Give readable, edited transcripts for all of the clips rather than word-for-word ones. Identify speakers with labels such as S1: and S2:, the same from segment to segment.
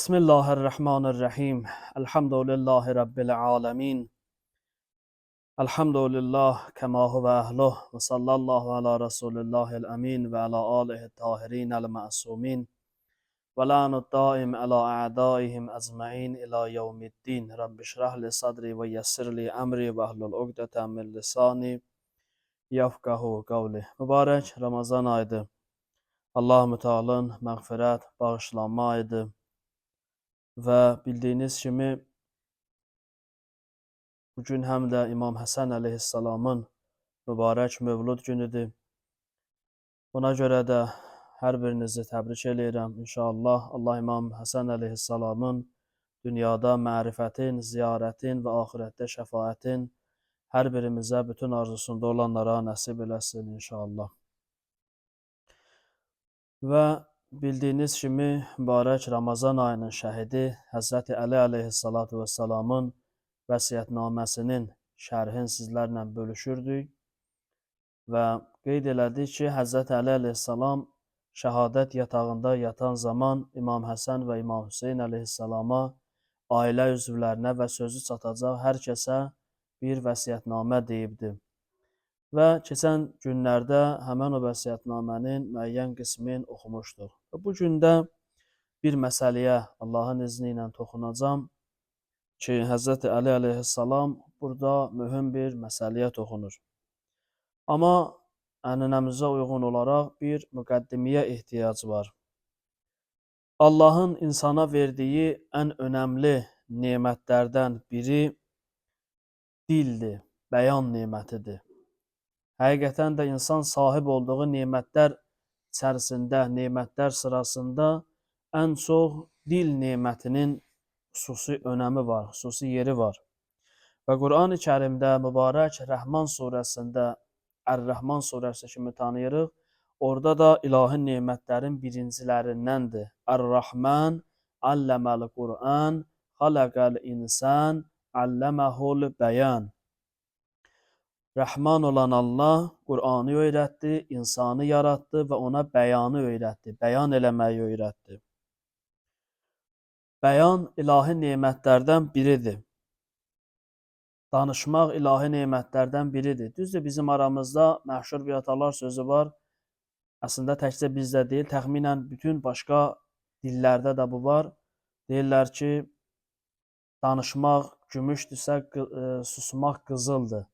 S1: بسم الله الرحمن الرحيم الحمد لله رب العالمين الحمد لله كما هو أهله وصلى الله على رسول الله الأمين وعلى آله الطاهرين المعصومين ولعن الدائم على أعدائهم أجمعين إلى يوم الدين رب اشرح لي صدري ويسر لي أمري واحلل عقدة من لساني يفقه قولي. Mübarək Ramazan ayıdır. Allah-u Teala'nın məğfirət, bağışlanma ayıdır. Və bildiyiniz kimi bugün həm də İmam Həsən əleyhissalamın mübarək mövlud günüdür. Buna görə də hər birinizi təbrik eləyirəm. İnşallah Allah İmam Həsən əleyhissalamın dünyada mərifətin, ziyarətin və axirətdə şəfaətin hər birimizə bütün arzusunda olanlara nəsib eləsin inşallah. Və bildiyiniz kimi mübarək Ramazan ayının şəhidi Həzrəti Əli əleyhissalatu vesselamın vəsiyyətnaməsinin şərhin sizlərlə bölüşürdük və qeyd elədik ki, Həzrəti Əli əleyhissalam şəhadət yatağında yatan zaman İmam Həsən və İmam Hüseyn əleyhissalama, ailə üzvlərinə və sözü çatacaq hər kəsə bir vəsiyyətnamə deyibdi. Və keçən günlərdə həmən o vəsiyyətnamənin müəyyən qismini oxumuşduq. Və bu gün də bir məsələyə Allahın izni ilə toxunacağım ki, Həzrəti Əli əleyhissalam burada mühüm bir məsələyə toxunur. Amma ənənəmizə uyğun olaraq bir müqəddimiyə ehtiyac var. Allahın insana verdiyi ən önəmli nemətlərdən biri dildir, bəyan nemətidir. Həqiqətən də insan sahib olduğu nemətlər içərisində, nemətlər sırasında ən çox dil nemətinin xüsusi önəmi var, xüsusi yeri var. Və Quran-ı Kərimdə mübarək Rəhman surəsində, Ər-Rəhman surəsi kimi tanıyırıq, orada da ilahi nemətlərin birincilərindəndir. Ər-Rəhman, Alləməl Qur'an, Xaləqəl İnsan, Alləməhul Bəyan. Rəhman olan Allah Qur'anı öyrətdi, insanı yaratdı və ona bəyanı öyrətdi, bəyan eləməyi öyrətdi. Bəyan ilahi nemətlərdən biridir. Danışmaq ilahi nemətlərdən biridir. Düzdür, bizim aramızda məşhur bir atalar sözü var. Əslində təkcə bizdə deyil, təxminən bütün başqa dillərdə də bu var. Deyirlər ki, danışmaq gümüşdürsə, susmaq qızıldır.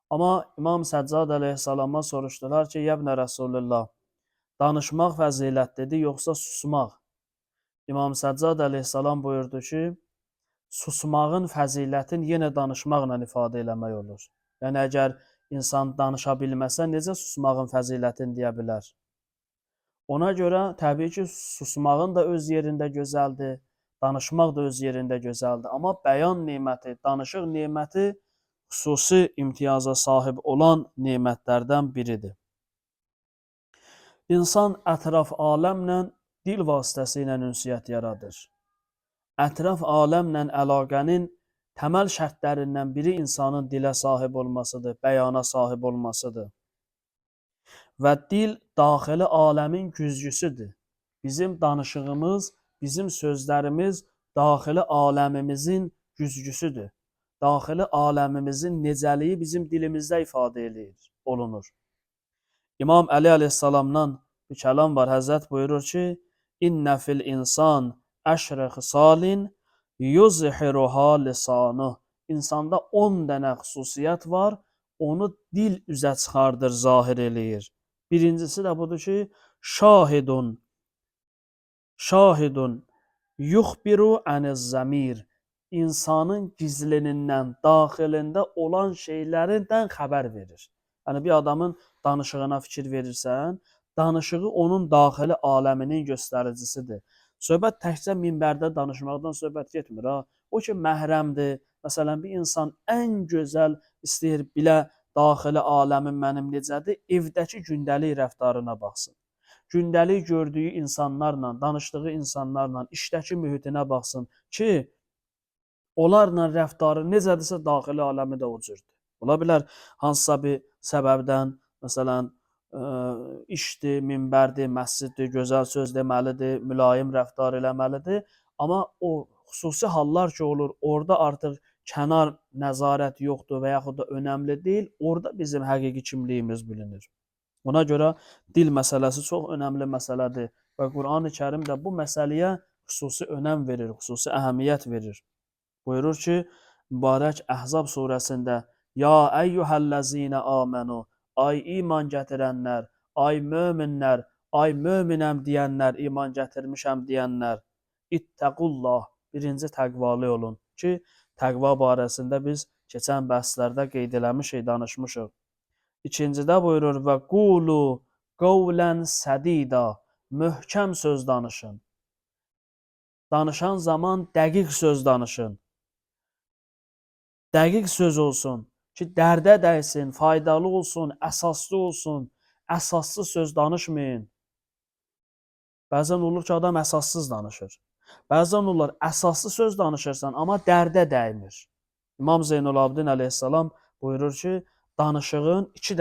S1: Amma İmam Səccad əleyhissalama soruşdular ki, Yəbnə Rəsulullah, danışmaq fəzilətlidir, yoxsa susmaq? İmam Səccad əleyhissalam buyurdu ki, susmağın fəzilətini yenə danışmaqla ifadə eləmək olur. Yəni, əgər insan danışa bilməsə, necə susmağın fəzilətini deyə bilər? Ona görə təbii ki, susmağın da öz yerində gözəldir, danışmaq da öz yerində gözəldir. Amma bəyan neməti, danışıq neməti xüsusi imtiyaza sahib olan nemətlərdən biridir. İnsan ətraf aləmlə dil vasitəsilə ünsiyyət yaradır. Ətraf aləmlə əlaqənin təməl şərtlərindən biri insanın dilə sahib olmasıdır, bəyana sahib olmasıdır. Və dil daxili aləmin güzgüsüdür. Bizim danışığımız, bizim sözlərimiz daxili aləmimizin güzgüsüdür. Daxili aləmimizin necəliyi bizim dilimizdə ifadə olunur. İmam Əli əleyhissalamdan bir kəlam var. Həzrət buyurur ki, İnnə fil insan əşrə xisalin yuzhiruha lisanuh. İnsanda 10 dənə xüsusiyyət var, onu dil üzə çıxardır, zahir eləyir. Birincisi də budur ki, şahidun yuxbiru aniz-zəmir. İnsanın gizlinindən, daxilində olan şeylərindən xəbər verir. Yəni, bir adamın danışığına fikir verirsən, danışığı onun daxili aləminin göstəricisidir. Söhbət təkcə minbərdə danışmaqdan söhbət getmir. O ki, məhrəmdir. Məsələn, bir insan ən gözəl istəyir bilə daxili aləmin mənim necədir, evdəki gündəlik rəftarına baxsın. Gündəlik gördüyü insanlarla, danışdığı insanlarla, işdəki mühitinə baxsın ki, onlarla rəftarı necədirsə, daxili aləmi də o cürdür. Ola bilər, hansısa bir səbəbdən, məsələn, işdir, minbərdir, məsciddir, gözəl söz deməlidir, mülayim rəftar eləməlidir. Amma o xüsusi hallar ki olur, orada artıq kənar nəzarət yoxdur və yaxud da önəmli deyil, orada bizim həqiqi kimliyimiz bilinir. Ona görə dil məsələsi çox önəmli məsələdir və Qurani-Kərim də bu məsələyə xüsusi önəm verir, xüsusi əhəmiyyət verir. Buyurur ki, mübarək Əhzab surəsində: "Ya eyyuhellezine amenu", ay iman gətirənlər, ay möminlər, ay möminəm deyənlər, iman gətirmişəm deyənlər, ittəqullah, birinci təqvalı olun ki, təqva barəsində biz keçən bəhslərdə qeyd eləmişik, danışmışıq. İkincidə buyurur və qulu qavlən sədida, möhkəm söz danışın. Danışan zaman dəqiq söz danışın. Dəqiq söz olsun ki, dərdə dəysin, faydalı olsun, əsaslı olsun. Əsassız söz danışmayın. Bəzən olur ki, adam əsassız danışır. Bəzən olur, əsaslı söz danışırsan, amma dərdə dəymir. İmam Zeynulabdin əleyhissalam buyurur ki, danışığın iki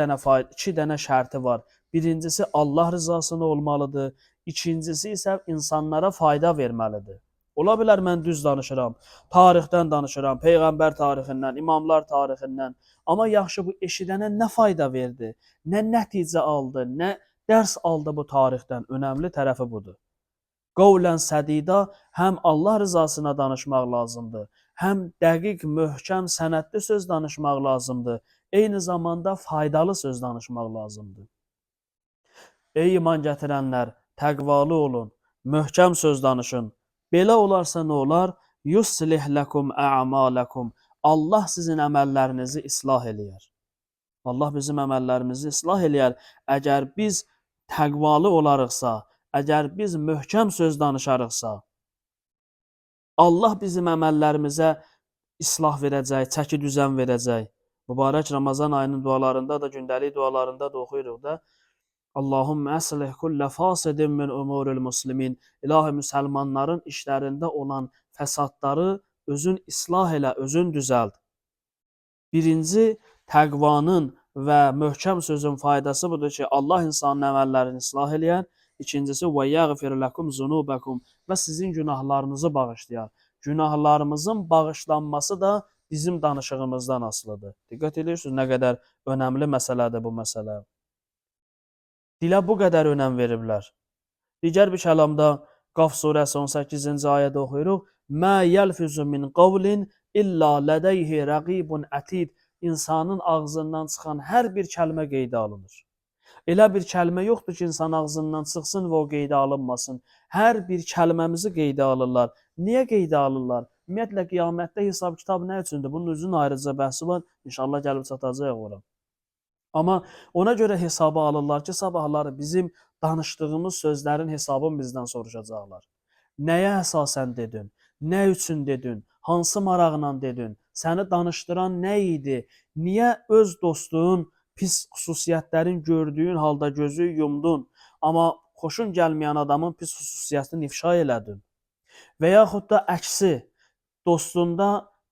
S1: dənə şərti var. Birincisi Allah rızasına olmalıdır. İkincisi isə insanlara fayda verməlidir. Ola bilər mən düz danışıram, tarixdən danışıram, Peyğəmbər tarixindən, imamlar tarixindən. Amma yaxşı bu eşidənə nə fayda verdi, nə nəticə aldı, nə dərs aldı bu tarixdən. Önəmli tərəfi budur. Qavlən sədida, həm Allah rızasına danışmaq lazımdır, həm dəqiq, möhkəm, sənədli söz danışmaq lazımdır. Eyni zamanda faydalı söz danışmaq lazımdır. Ey iman gətirənlər, təqvalı olun, möhkəm söz danışın. Belə olarsa nə olar? Yuslih lakum a'malakum. Allah sizin əməllərinizi islah eləyər. Allah bizim əməllərimizi islah eləyər. Əgər biz təqvalı olarıqsa, əgər biz möhkəm söz danışarıqsa, Allah bizim əməllərimizə islah verəcək, çəki düzən verəcək. Mübarək Ramazan ayının dualarında da, gündəlik dualarında da oxuyuruq da. Allahümme əslih kullə fasidin min umuril muslimin. İlahi müsəlmanların işlərində olan fəsadları özün islah elə, özün düzəld. Birinci, təqvanın və möhkəm sözün faydası budur ki, Allah insanın əməllərini islah eləyər. İkincisi, və yəğfir ləkum zunubəkum, və sizin günahlarınızı bağışlayar. Günahlarımızın bağışlanması da bizim danışığımızdan asılıdır. Diqqət edirsiniz, nə qədər önəmli məsələdir bu məsələ. Dilə bu qədər önəm veriblər. Digər bir kəlamda Qaf surəsi 18-ci ayədə oxuyuruq. Mə yəlfizu min qavlin illa lədəyhi rəqibun ətid. İnsanın ağzından çıxan hər bir kəlmə qeydə alınır. Elə bir kəlmə yoxdur ki, insan ağzından çıxsın və o qeydə alınmasın. Hər bir kəlməmizi qeydə alırlar. Niyə qeydə alırlar? Ümumiyyətlə, qiyamətdə hesab kitab nə üçündür? Bunun özünün ayrıca bəhsi var. İnşallah gəlib çatacaq ora. Amma ona görə hesaba alırlar ki, sabahları bizim danışdığımız sözlərin hesabını bizdən soruşacaqlar. Nəyə əsasən dedin? Nə üçün dedin? Hansı maraqla dedin? Səni danışdıran nə idi? Niyə öz dostluğun pis xüsusiyyətlərin gördüyün halda gözü yumdun, amma xoşun gəlməyən adamın pis xüsusiyyətini ifşa elədin? Və yaxud da əksi, dostunda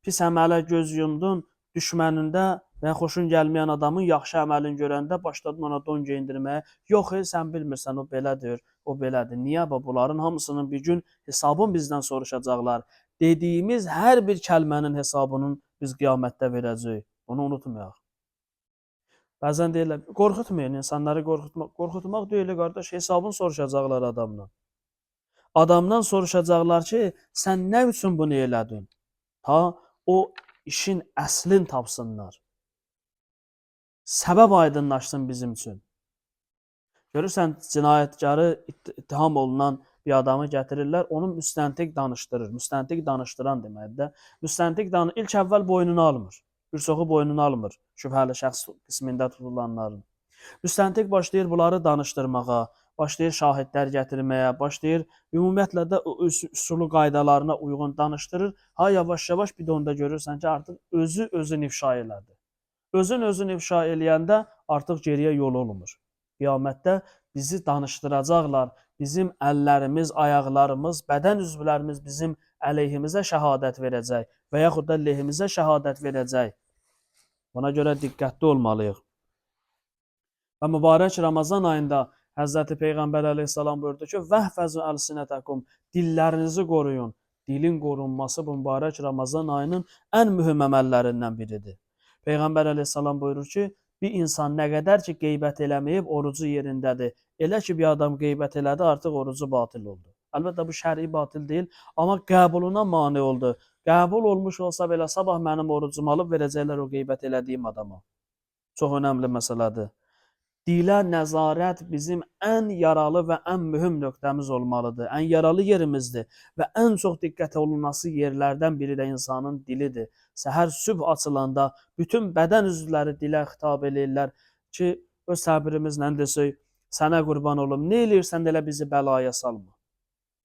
S1: pis əmələ göz yumdun, düşmənində və xoşun gəlməyən adamın yaxşı əməlini görəndə başladın ona don geyindirməyə. Yox, sən bilmirsən, o belədir, o belədir. Niyə? Bunların hamısının bir gün hesabını bizdən soruşacaqlar. Dediyimiz hər bir kəlmənin hesabının biz qiyamətdə verəcəyik. Bunu unutmayaq. Bəzən deyirlər, qorxutmayın, insanları qorxutmaq. Qorxutmaq deyil, qardaş, hesabını soruşacaqlar adamdan. Adamdan soruşacaqlar ki, sən nə üçün bunu elədin? Ta o işin əslini tapsınlar. Səbəb aydınlaşsın bizim üçün. Görürsən, cinayətkarı ittiham olunan bir adamı gətirirlər, onu müstəntiq danışdırır. Müstəntiq danışdıran deməkdir də. Müstəntiq ilk əvvəl boynunu almır. Bir çoxu boynunu almır. Şübhəli şəxs qismində tutulanların. Müstəntiq başlayır bunları danışdırmağa, başlayır şahidlər gətirməyə, başlayır ümumiyyətlə də üsulu qaydalarına uyğun danışdırır. Ha, yavaş-yavaş bir də onda görürsən ki, artıq özünü ifşa elədi. Özünü ifşa eləyəndə artıq geriyə yol olmur. Qiyamətdə bizi danışdıracaqlar. Bizim əllərimiz, ayaqlarımız, bədən üzvlərimiz bizim əleyhimizə şəhadət verəcək və yaxud da lehimizə şəhadət verəcək. Buna görə diqqətli olmalıyıq. Və mübarək Ramazan ayında Həzrəti Peyğəmbər əleyhissalam buyurdu ki, vəhfəzu əlsinətəkum, dillərinizi qoruyun. Dilin qorunması bu mübarək Ramazan ayının ən mühüm əməllərindən biridir. Peyğəmbər əleyhissalam buyurur ki, bir insan nə qədər ki qeybət eləməyib, orucu yerindədir. Elə ki bir adam qeybət elədi, artıq orucu batil oldu. Əlbəttə bu şəri batil deyil, amma qəbuluna mane oldu. Qəbul olmuş olsa belə sabah mənim orucumu alıb verəcəklər o qeybət elədiyim adama. Çox önəmli məsələdir. Dilə nəzarət bizim ən yaralı və ən mühüm nöqtəmiz olmalıdır. Ən yaralı yerimizdir və ən çox diqqət olunması yerlərdən biri də insanın dilidir. Səhər sübh açılanda bütün bədən üzvləri dilə xitab eləyirlər ki, öz təbirimizlə desək, sənə qurban olum, nə eləyirsən elə bizi bəlaya salma.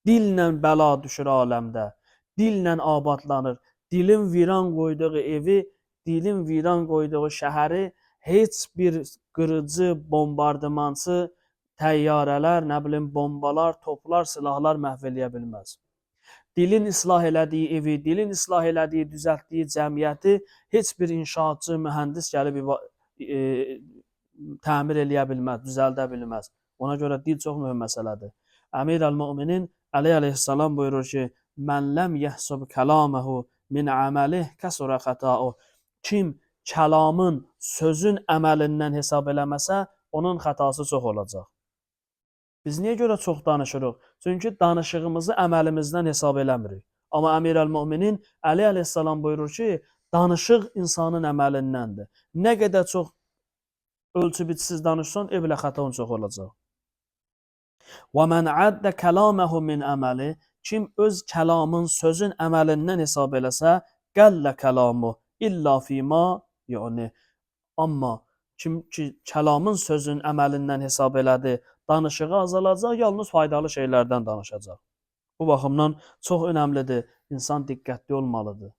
S1: Dillə bəla düşür aləmdə, dillə abadlanır. Dilin viran qoyduğu evi, dilin viran qoyduğu şəhəri heç bir qırıcı, bombardımançı, təyyarələr, nə bilim, bombalar, toplar, silahlar məhv eləyə bilməz. Dilin islah elədiyi evi, dilin islah elədiyi, düzəltdiyi cəmiyyəti heç bir inşaatçı, mühəndis gəlib təmir eləyə bilməz, düzəldə bilməz. Ona görə dil çox mühüm məsələdir. Əmir əl-Möminin əleyhissalam buyurur ki, mən ləm yəhsub kəlaməhu min əməlih kəsurə xətauh. Kim kəlamın, sözün əməlindən hesab eləməsə, onun xətası çox olacaq. Biz niyə görə çox danışırıq? Çünki danışığımızı əməlimizdən hesab eləmirik. Amma Əmir əl-Möminin Əli əleyhissalam buyurur ki, danışıq insanın əməlindəndir. Nə qədər çox ölçü biçsiz danışsan, belə xətan çox olacaq. وَمَنْ عَدَّ كَلَامَهُ مِنْ əməli, kim öz kəlamın, sözün əməlindən hesab eləsə, قَلَّ كَلَامُ İlla fima, yəni, amma kim ki kəlamın, sözün əməlindən hesab elədi, danışığı azalacaq, yalnız faydalı şeylərdən danışacaq. Bu baxımdan çox önəmlidir, insan diqqətli olmalıdır.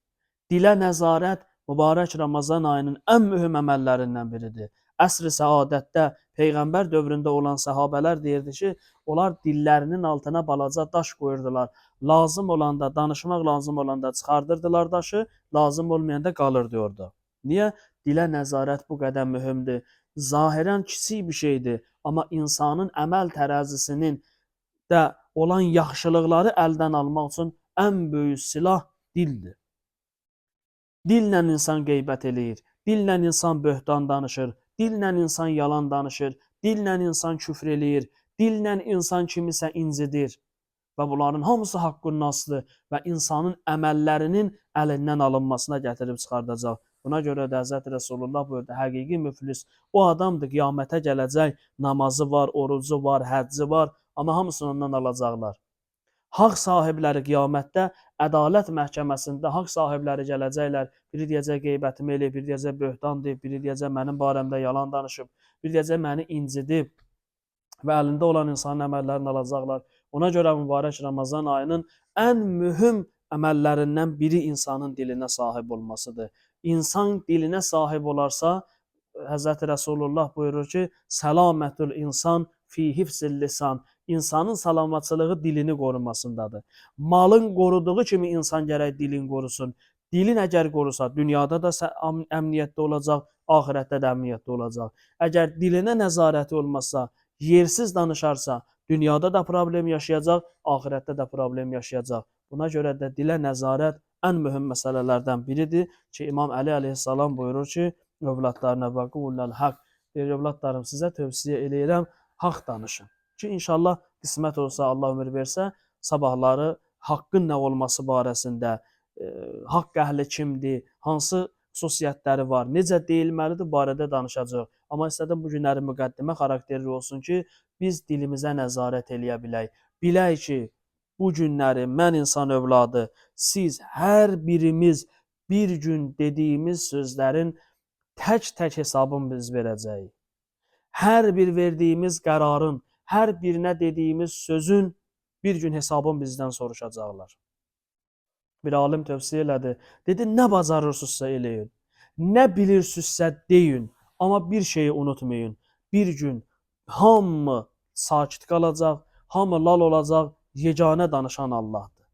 S1: Dilə nəzarət mübarək Ramazan ayının ən mühüm əməllərindən biridir. Əsr-i səadətdə Peyğəmbər dövründə olan səhabələr deyirdi ki, onlar dillərinin altına balaca daş qoyurdular. Lazım olanda, danışmaq lazım olanda çıxardırdılar daşı, lazım olmayanda qalırdı orada. Niyə? Dilə nəzarət bu qədər mühümdür. Zahirən kiçik bir şeydir, amma insanın əməl tərəzisinin də olan yaxşılıqları əldən almaq üçün ən böyük silah dildir. Dillə insan qeybət eləyir, dillə insan böhtan danışır, dillə insan yalan danışır, dillə insan küfr eləyir, dillə insan kimisə incidir və bunların hamısı haqqın nasıdır və insanın əməllərinin əlindən alınmasına gətirib çıxardacaq. Buna görə də Həzrət Rəsulullah buyurdu, həqiqi müflis o adamdır, qiyamətə gələcək, namazı var, orucu var, həcci var, amma hamısını ondan alacaqlar. Haqq sahibləri qiyamətdə, ədalət məhkəməsində haqq sahibləri gələcəklər, biri deyəcək qeybətimi eləyib, biri deyəcək böhtan deyib, biri deyəcək mənim barəmdə yalan danışıb, biri deyəcək məni incidib və əlində olan insanın əməllərini alacaqlar. Ona görə mübarək Ramazan ayının ən mühüm əməllərindən biri insanın dilinə sahib olmasıdır. İnsan dilinə sahib olarsa, Həzrət Rəsulullah buyurur ki, səlamətül insan fi hifzil lisan. İnsanın salamatçılığı dilini qorumasındadır. Malın qoruduğu kimi insan gərək dilin qorusun. Dilin əgər qorusa, dünyada da əmniyyətdə olacaq, ahirətdə də əmniyyətdə olacaq. Əgər dilinə nəzarəti olmazsa, yersiz danışarsa, dünyada da problem yaşayacaq, ahirətdə də problem yaşayacaq. Buna görə də dilə nəzarət ən mühüm məsələlərdən biridir ki, İmam Əli əleyhissalam buyurur ki, övladlarına və qullal haqq, deyir, övladlarım sizə tövsiyə eləyirəm, haqq danışın. Ki, inşallah qismət olsa, Allah ömür versə, sabahları haqqın nə olması barəsində, haqq əhli kimdir, hansı xüsusiyyətləri var, necə deyilməlidir barədə danışacaq. Amma istədim bu günləri müqəddimə xarakterli olsun ki, biz dilimizə nəzarət eləyə bilək. Bilək ki, bu günləri mən insan övladı, siz hər birimiz bir gün dediyimiz sözlərin tək-tək hesabını biz verəcəyik. Hər bir verdiyimiz qərarın, hər birinə dediyimiz sözün bir gün hesabını bizdən soruşacaqlar. Bir alim tövsiyə elədi. Dedi, nə bacarırsınızsa eləyin, nə bilirsinizsə deyin, amma bir şeyi unutmayın. Bir gün hamı sakit qalacaq, hamı lal olacaq, yeganə danışan Allahdır.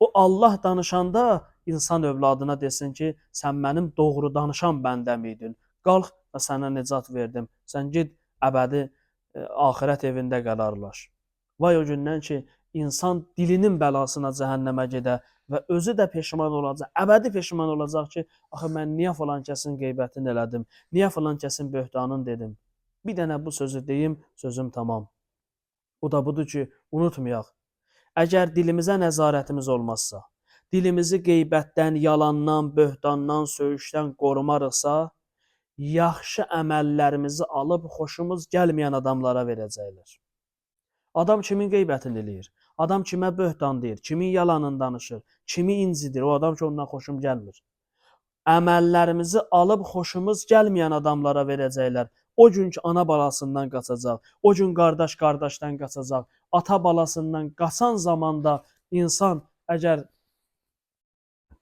S1: O Allah danışanda insan övladına desin ki, sən mənim doğru danışan bəndəm idin. Qalx və sənə nicat verdim. Sən ged əbədi axirət evində qərarlaş. Vay o gündən ki, insan dilinin bəlasına cəhənnəmə gedə və özü də peşman olacaq, əbədi peşman olacaq ki, axı mən niyə falan kəsin qeybətini elədim, niyə falan kəsin böhtanını dedim. Bir dənə bu sözü deyim, sözüm tamam. O da budur ki, unutmayaq. Əgər dilimizə nəzarətimiz olmazsa, dilimizi qeybətdən, yalandan, böhtandan, söyüşdən qorumarıqsa, yaxşı əməllərimizi alıb xoşumuz gəlməyən adamlara verəcəklər. Adam kimin qeybətini eləyir? Adam kimə böhtan deyir? Kimin yalanını danışır? Kimi incidir? O adam ki, ondan xoşum gəlmir. Əməllərimizi alıb xoşumuz gəlməyən adamlara verəcəklər. O gün ki, ana balasından qaçacaq. O gün qardaş qardaşdan qaçacaq. Ata balasından qaçan zamanda insan əgər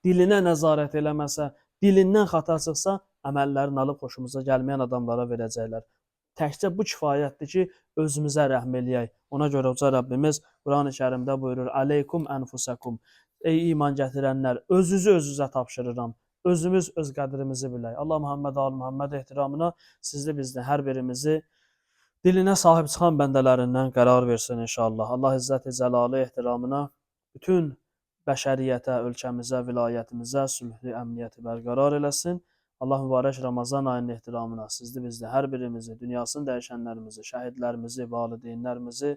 S1: dilinə nəzarət eləməsə, dilindən xata çıxsa, əməllərini alıb xoşumuza gəlməyən adamlara verəcəklər. Təkcə bu kifayətdir ki, özümüzə rəhm eləyək. Ona görə Uca Rəbbimiz Quran-ı Kərimdə buyurur: "Əleykum ənfusakum." Ey iman gətirənlər, özünüzü özünüzə tapşırıram. Özümüz öz qədrimizi bilək. Allah Muhammed Ali Muhammed ehtiramına sizdə bizdə hər birimizi dilinə sahib çıxan bəndələrindən qərar versin inşallah. Allah İzzət-i Cəlalı ehtiramına bütün bəşəriyyətə, ölkəmizə, vilayətimizə sülhlü əmniyyəti bərqərar eləsin. Allah mübarək Ramazan ayının ehtiramına sizdə bizdə hər birimizi, dünyasını dəyişənlərimizi, şəhidlərimizi, valideynlərimizi,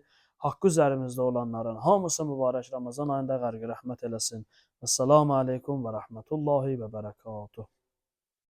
S1: haqqı üzərimizdə olanların hamısı mübarək Ramazan ayında qərq rəhmət eləsin. Əssalamu aleykum və rəhmətullahi və bərəkatuhu.